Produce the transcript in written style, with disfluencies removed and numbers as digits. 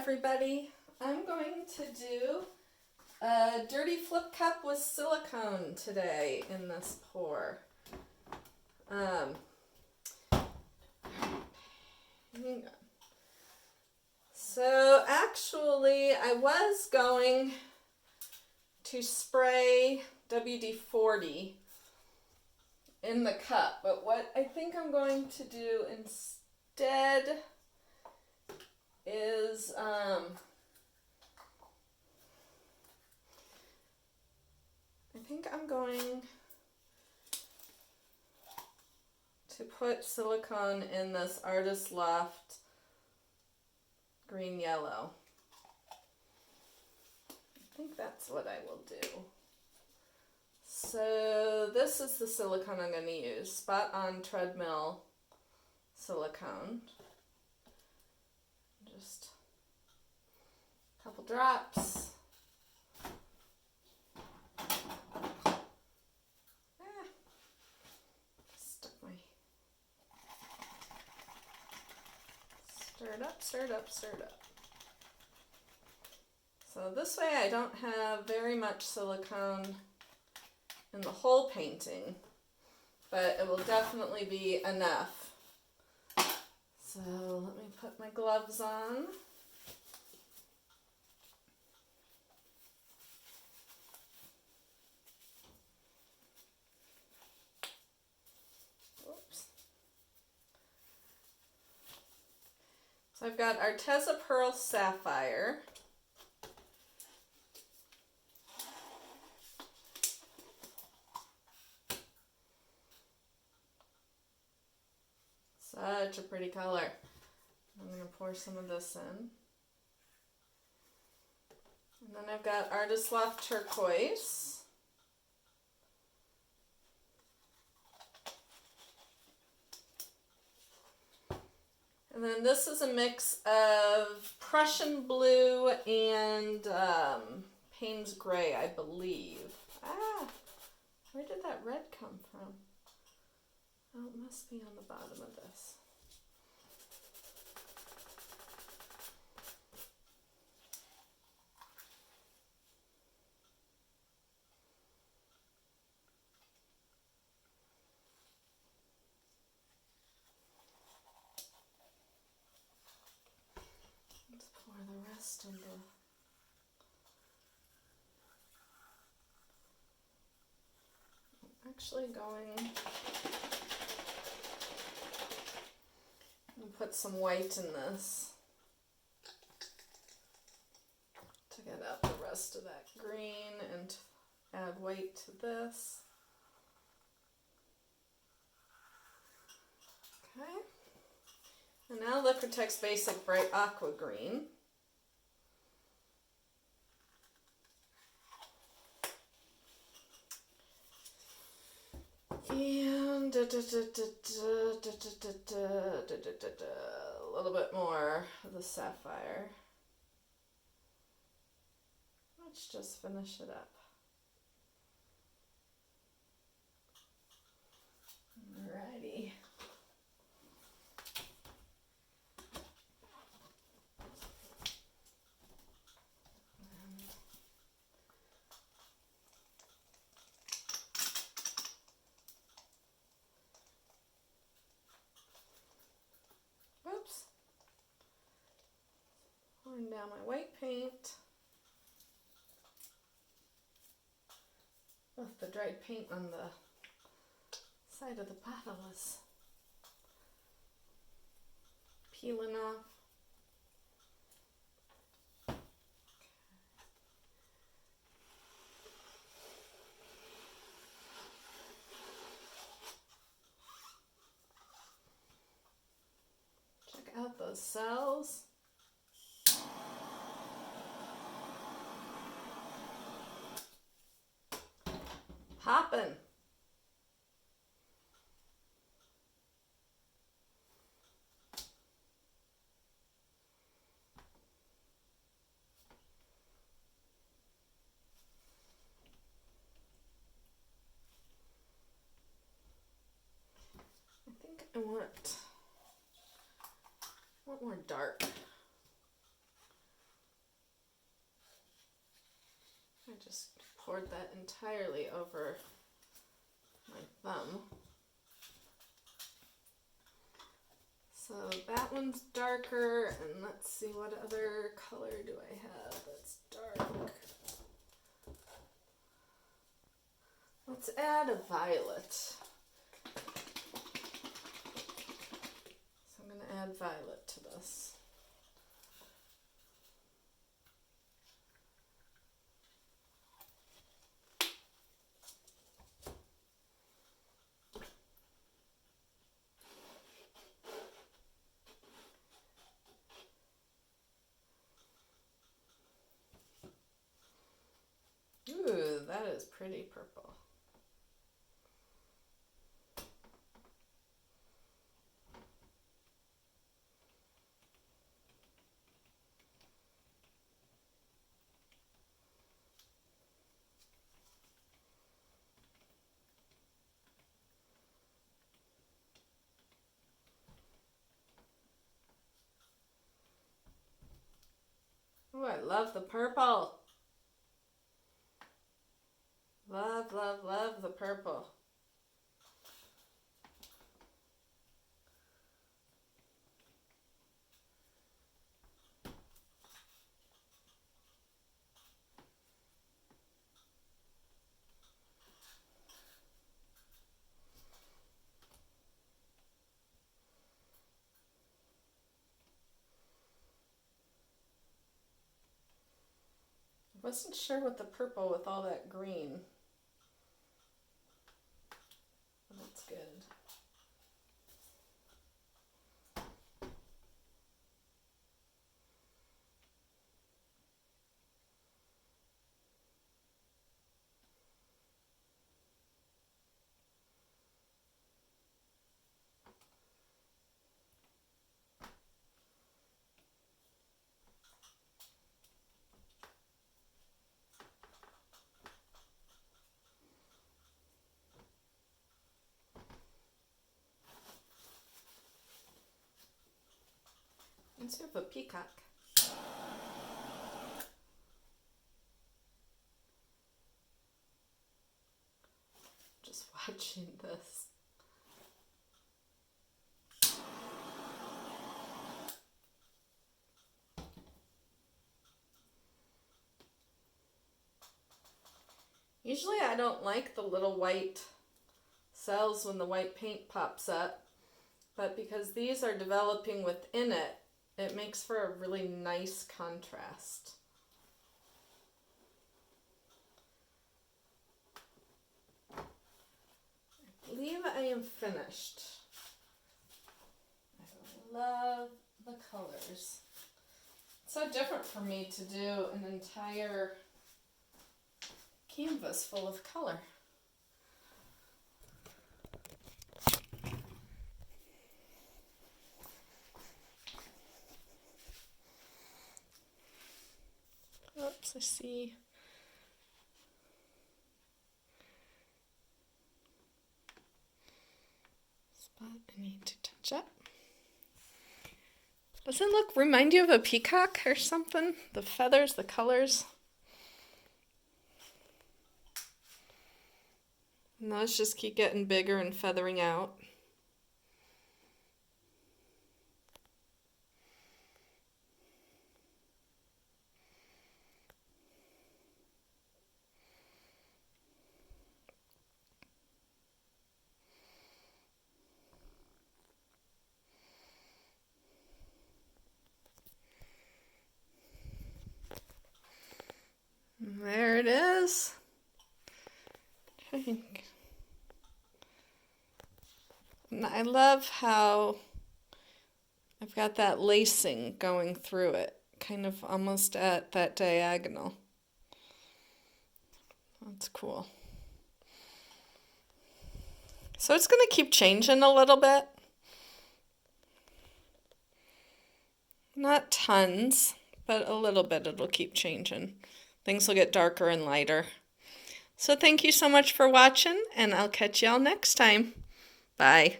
everybody. I'm going to do a dirty flip cup with silicone today in this pour. Hang on. So actually I was going to spray WD-40 in the cup, but what I think I'm going to do instead is I think I'm going to put silicone in this Artist Loft green yellow. I think that's what I will do. So this is the silicone I'm going to use, Spot On Treadmill silicone. Just a couple drops. Stuck my... Stir it up, stir it up, stir it up. So this way I don't have very much silicone in the whole painting, but it will definitely be enough. So let me put my gloves on. Oops. So I've got ARTEZA Pearl Sapphire. Such a pretty color. I'm going to pour some of this in. And then I've got Artist Loft Turquoise. And then this is a mix of Prussian Blue and Payne's Gray, I believe. Where did that red come from? Oh, it must be on the bottom of this. Let's pour the rest into... I'm actually going... put some white in this to get out the rest of that green and add white to this. Okay. And now Liquitex Basic Bright Aqua Green. And a little bit more of the sapphire. Let's just finish it up. Alrighty. Pouring down my white paint. Oh, the dried paint on the side of the bottle is peeling off. Check out those cells. Poppin'. I think I want more dark. just poured that entirely over my thumb. So that one's darker, and let's see what other color do I have that's dark. Let's add a violet. So I'm going to add violet to this. Ooh, that is pretty purple. Ooh, I love the purple. Love, love, love the purple. I wasn't sure with the purple with all that green. That's good. Let's have a peacock. Just watching this. Usually I don't like the little white cells when the white paint pops up, but because these are developing within it, it makes for a really nice contrast. I believe I am finished. I love the colors. It's so different for me to do an entire canvas full of color. Oops, I see. Spot I need to touch up. Doesn't it remind you of a peacock or something? The feathers, the colors. And those just keep getting bigger and feathering out. There it is. And I love how I've got that lacing going through it, kind of almost at that diagonal. That's cool. So it's going to keep changing a little bit. Not tons, but a little bit it'll keep changing. Things will get darker and lighter. So thank you so much for watching, and I'll catch y'all next time. Bye.